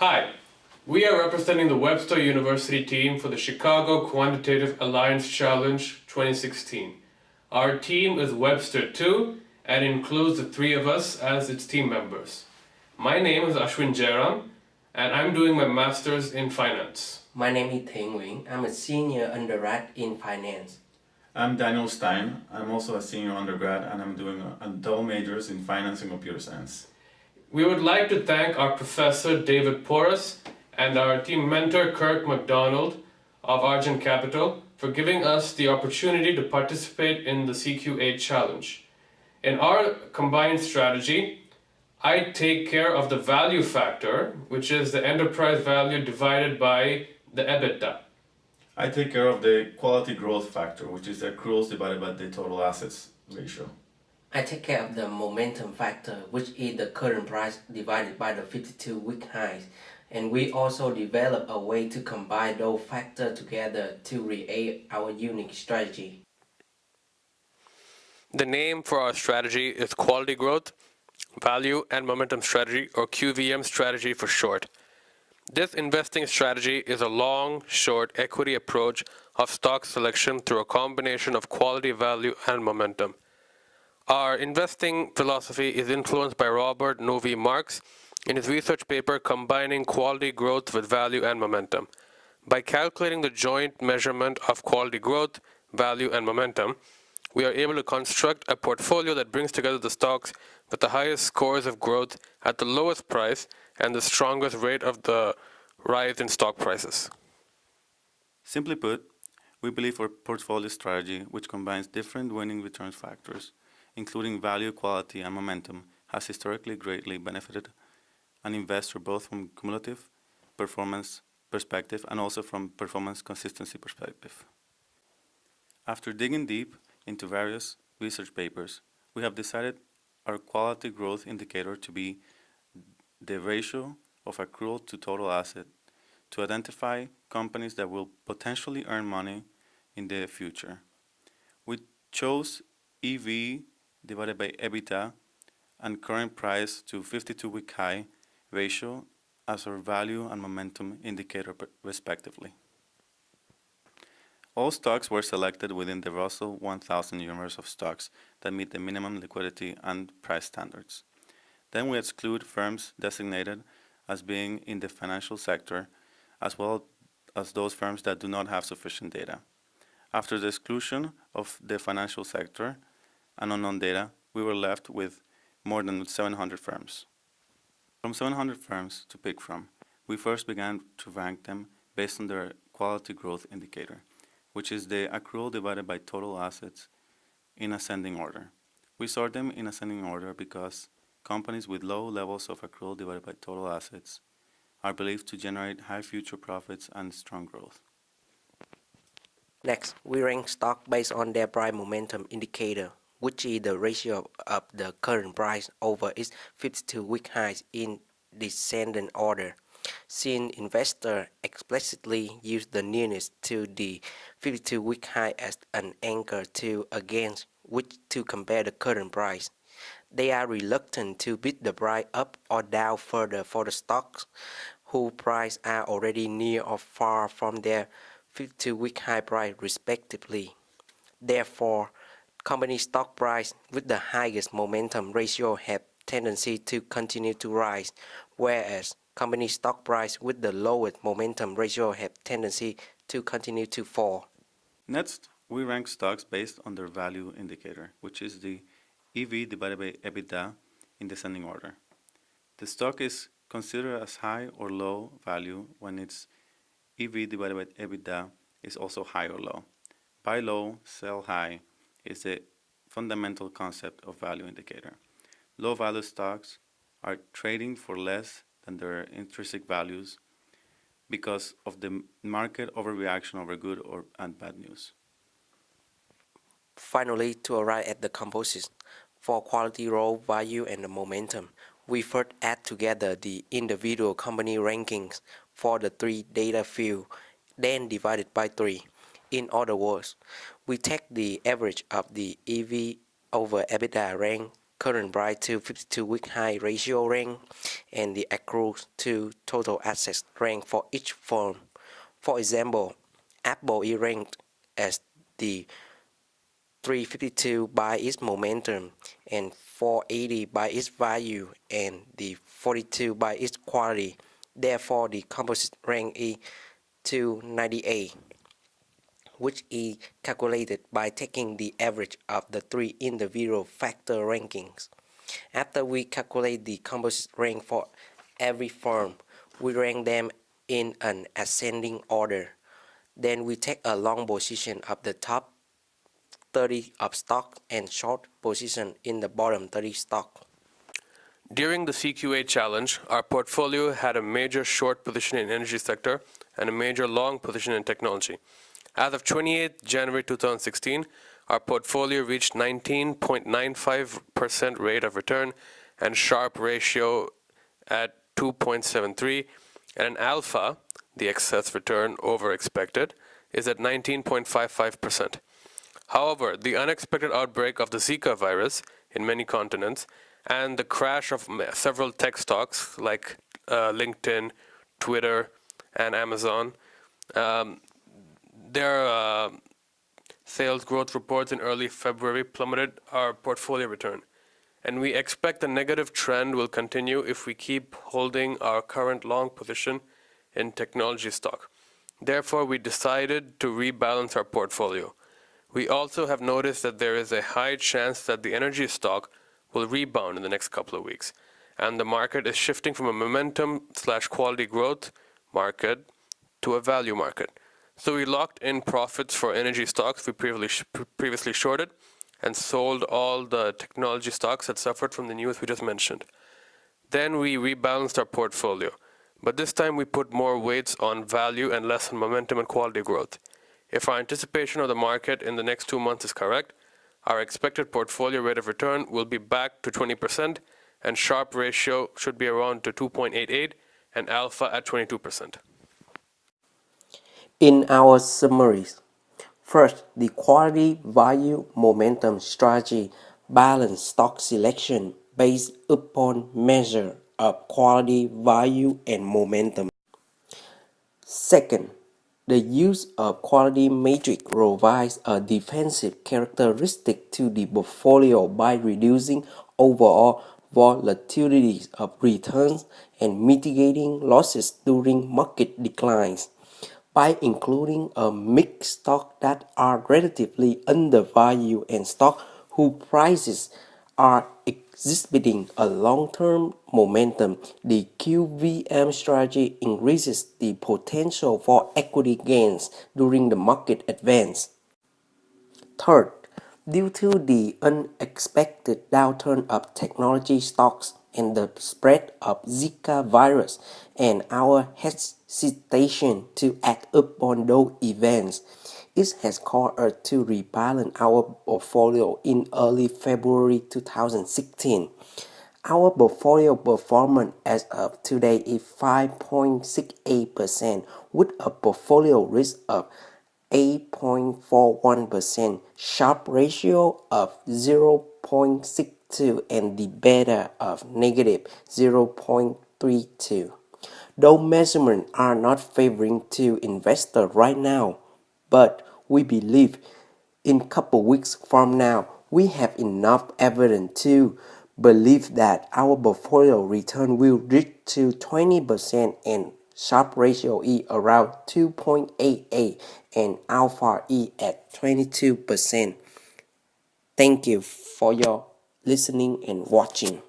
Hi, we are representing the Webster University team for the Chicago Quantitative Alliance Challenge 2016. Our team is Webster 2 and includes the three of us as its team members. My name is Ashwin Jairam and I'm doing my master's in finance. My name is Theng Nguyen. I'm a senior undergrad in finance. I'm Daniel Stein. I'm also a senior undergrad and I'm doing a double majors in finance and computer science. We would like to thank our professor David Porras and our team mentor Kirk McDonald of Argent Capital for giving us the opportunity to participate in the CQA challenge. In our combined strategy, I take care of the value factor, which is the enterprise value divided by the EBITDA. I take care of the quality growth factor, which is the accruals divided by the total assets ratio. I take care of the momentum factor, which is the current price divided by the 52-week highs. And we also develop a way to combine those factors together to create our unique strategy. The name for our strategy is Quality Growth, Value and Momentum Strategy, or QVM strategy for short. This investing strategy is a long, short equity approach of stock selection through a combination of quality, value, and momentum. Our investing philosophy is influenced by Robert Novi Marx in his research paper Combining Quality Growth with Value and Momentum. By calculating the joint measurement of quality growth, value, and momentum, we are able to construct a portfolio that brings together the stocks with the highest scores of growth at the lowest price and the strongest rate of the rise in stock prices. Simply put, we believe our portfolio strategy, which combines different winning returns factors, including value, quality, and momentum, has historically greatly benefited an investor both from cumulative performance perspective and also from performance consistency perspective. After digging deep into various research papers, we have decided our quality growth indicator to be the ratio of accrual to total asset to identify companies that will potentially earn money in the future. We chose EV divided by EBITDA and current price to 52-week high ratio as our value and momentum indicator respectively. All stocks were selected within the Russell 1000 universe of stocks that meet the minimum liquidity and price standards. Then we exclude firms designated as being in the financial sector, as well as those firms that do not have sufficient data. After the exclusion of the financial sector and unknown data, we were left with more than 700 firms. From 700 firms to pick from, we first began to rank them based on their quality growth indicator, which is the accrual divided by total assets in ascending order. We sort them in ascending order because companies with low levels of accrual divided by total assets are believed to generate high future profits and strong growth. Next, we rank stock based on their price momentum indicator, which is the ratio of the current price over its 52-week highs in descending order. Since investors explicitly use the nearness to the 52-week high as an anchor to against which to compare the current price, they are reluctant to bid the price up or down further for the stocks whose prices are already near or far from their 52-week high price respectively. Therefore, company stock price with the highest momentum ratio have tendency to continue to rise, whereas company stock price with the lowest momentum ratio have tendency to continue to fall. Next, we rank stocks based on their value indicator, which is the EV divided by EBITDA in descending order. The stock is considered as high or low value when its EV divided by EBITDA is also high or low. Buy low, sell high is the fundamental concept of value indicator. Low value stocks are trading for less than their intrinsic values because of the market overreaction over good and bad news. Finally, to arrive at the composite for quality, role, value, and the momentum, we first add together the individual company rankings for the three data fields, then divide it by 3. In other words, we take the average of the EV over EBITDA rank current price to 52-week high ratio range and the accrued to total assets range for each firm. For example, Apple is ranked as the 352 by its momentum and 480 by its value and the 42 by its quality. Therefore, the composite rank is 298, which is calculated by taking the average of the three individual factor rankings. After we calculate the composite rank for every firm, we rank them in an ascending order. Then we take a long position of the top 30 of stock and short position in the bottom 30 stock. During the CQA challenge, our portfolio had a major short position in energy sector and a major long position in technology. As of 28 January 2016, our portfolio reached 19.95% rate of return and Sharpe ratio at 2.73, and an alpha, the excess return over expected, is at 19.55%. However, the unexpected outbreak of the Zika virus in many continents and the crash of several tech stocks like LinkedIn, Twitter, and Amazon, their sales growth reports in early February plummeted our portfolio return. And we expect the negative trend will continue if we keep holding our current long position in technology stock. Therefore, we decided to rebalance our portfolio. We also have noticed that there is a high chance that the energy stock will rebound in the next couple of weeks, and the market is shifting from a momentum/quality growth market to a value market. So we locked in profits for energy stocks we previously shorted and sold all the technology stocks that suffered from the news we just mentioned. Then we rebalanced our portfolio, but this time we put more weights on value and less on momentum and quality growth. If our anticipation of the market in the next 2 months is correct, our expected portfolio rate of return will be back to 20%, and Sharpe ratio should be around to 2.88 and alpha at 22%. In our summaries, first, the quality, value, momentum strategy balance stock selection based upon measure of quality, value, and momentum. Second, the use of quality matrix provides a defensive characteristic to the portfolio by reducing overall volatility of returns and mitigating losses during market declines. By including a mix stock that are relatively undervalued and stock whose prices are exhibiting a long-term momentum, the QVM strategy increases the potential for equity gains during the market advance. Third, due to the unexpected downturn of technology stocks and the spread of Zika virus and our hesitation to act upon those events, it has caused us to rebalance our portfolio in early February 2016. Our portfolio performance as of today is 5.68% with a portfolio risk of 8.41%, Sharpe ratio of 0.62, and the beta of negative 0.32. Those measurements are not favoring to investors right now, but we believe in a couple weeks from now, we have enough evidence to believe that our portfolio return will reach to 20% and Sharpe ratio is around 2.88 and alpha is at 22%. Thank you for your listening and watching.